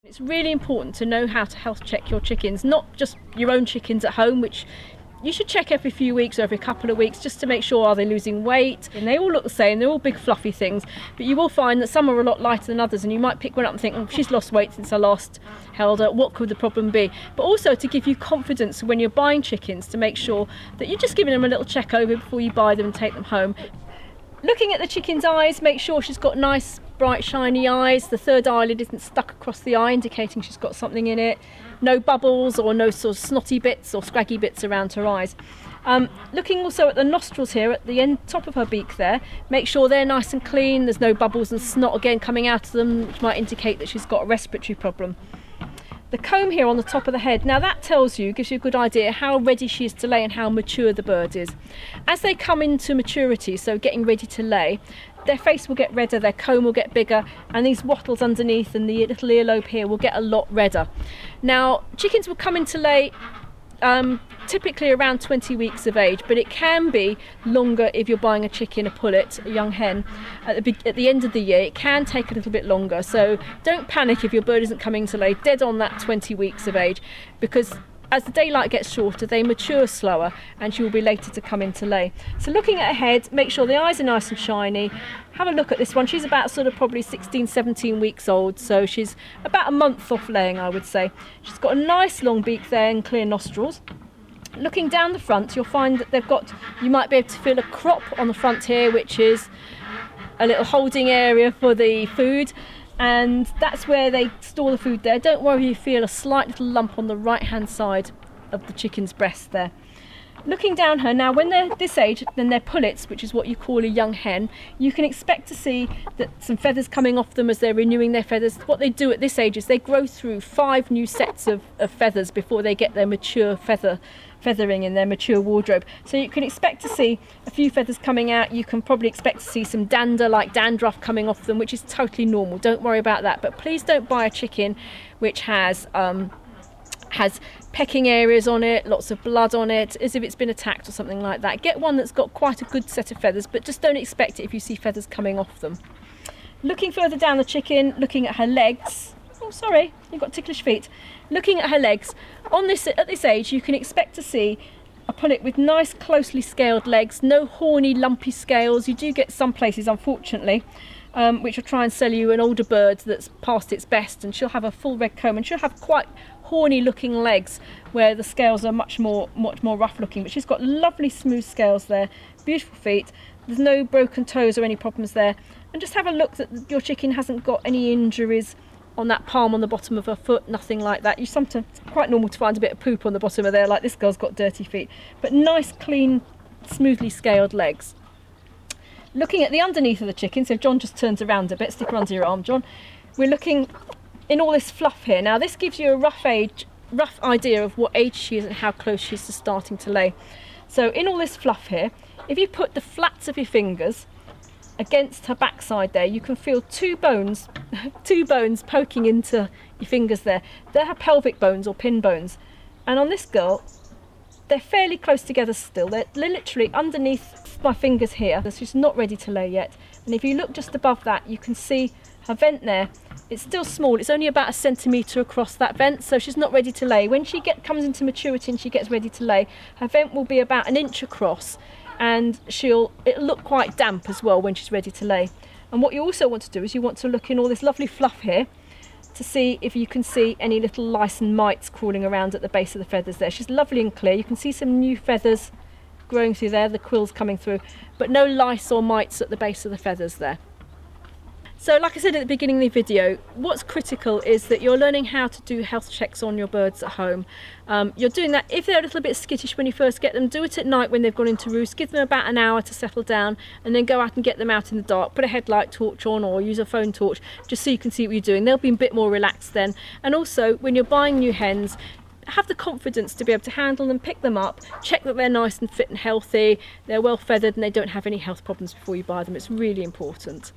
It's really important to know how to health check your chickens, not just your own chickens at home, which you should check every few weeks or every couple of weeks just to make sure, are they losing weight? And they all look the same, they're all big fluffy things, but you will find that some are a lot lighter than others, and you might pick one up and think, oh, she's lost weight since I last held her, what could the problem be? But also to give you confidence when you're buying chickens, to make sure that you're just giving them a little check over before you buy them and take them home. Looking at the chicken's eyes, make sure she's got nice bright shiny eyes, the third eyelid isn't stuck across the eye indicating she's got something in it, no bubbles or no sort of snotty bits or scraggy bits around her eyes. Looking also at the nostrils here at the end top of her beak there, make sure they're nice and clean, there's no bubbles and snot again coming out of them, which might indicate that she's got a respiratory problem. The comb here on the top of the head, now that tells you, gives you a good idea how ready she is to lay and how mature the bird is. As they come into maturity, so getting ready to lay, their face will get redder, their comb will get bigger, and these wattles underneath and the little earlobe here will get a lot redder. Now, chickens will come into lay typically around 20 weeks of age, but it can be longer if you're buying a chicken, a pullet, a young hen at the end of the year. It can take a little bit longer, so don't panic if your bird isn't coming to lay dead on that 20 weeks of age, because as the daylight gets shorter they mature slower and she will be later to come into lay. So looking at her head, make sure the eyes are nice and shiny. Have a look at this one. She's about sort of probably 16-17 weeks old, so she's about a month off laying, I would say. She's got a nice long beak there and clear nostrils. Looking down the front, you'll find that they've got, you might be able to feel a crop on the front here, which is a little holding area for the food, and that's where they store the food there. Don't worry if you feel a slight little lump on the right hand side of the chicken's breast there. Looking down her, now when they're this age, then they're pullets, which is what you call a young hen. You can expect to see that some feathers coming off them as they're renewing their feathers. What they do at this age is they grow through 5 new sets of feathers before they get their mature feathering in their mature wardrobe. So you can expect to see a few feathers coming out. You can probably expect to see some dander, like dandruff, coming off them, which is totally normal. Don't worry about that. But please don't buy a chicken which has pecking areas on it, lots of blood on it, as if it's been attacked or something like that. Get one that's got quite a good set of feathers, but just don't expect it if you see feathers coming off them. Looking further down the chicken, looking at her legs. Oh, sorry, you've got ticklish feet. Looking at her legs, at this age you can expect to see a pullet with nice closely scaled legs, no horny lumpy scales. You do get some places, unfortunately, which will try and sell you an older bird that's past its best, and she'll have a full red comb and she'll have quite horny looking legs where the scales are much more rough looking, but she's got lovely smooth scales there, beautiful feet, there's no broken toes or any problems there. And just have a look that your chicken hasn't got any injuries on that palm on the bottom of her foot, nothing like that. It's quite normal to find a bit of poop on the bottom of there, like this girl's got dirty feet, but nice clean smoothly scaled legs. Looking at the underneath of the chicken, so if John just turns around a bit, stick her under your arm, John. We're looking in all this fluff here. Now this gives you a rough idea of what age she is and how close she is to starting to lay. So in all this fluff here, if you put the flats of your fingers against her backside there, you can feel two bones poking into your fingers there. They're her pelvic bones or pin bones. And on this girl, they're fairly close together still. They're literally underneath my fingers here. She's not ready to lay yet. And if you look just above that, you can see her vent there. It's still small, it's only about 1 centimetre across that vent, so she's not ready to lay. When she comes into maturity and she gets ready to lay, her vent will be about 1 inch across, and it'll look quite damp as well when she's ready to lay. And what you also want to do is you want to look in all this lovely fluff here to see if you can see any little lice and mites crawling around at the base of the feathers there. She's lovely and clear. You can see some new feathers growing through there, the quills coming through, but no lice or mites at the base of the feathers there. So like I said at the beginning of the video, what's critical is that you're learning how to do health checks on your birds at home. You're doing that, if they're a little bit skittish when you first get them, do it at night when they've gone into roost, give them about an hour to settle down, and then go out and get them out in the dark, put a headlight torch on or use a phone torch just so you can see what you're doing. They'll be a bit more relaxed then. And also when you're buying new hens, have the confidence to be able to handle them, pick them up, check that they're nice and fit and healthy, they're well feathered and they don't have any health problems before you buy them. It's really important.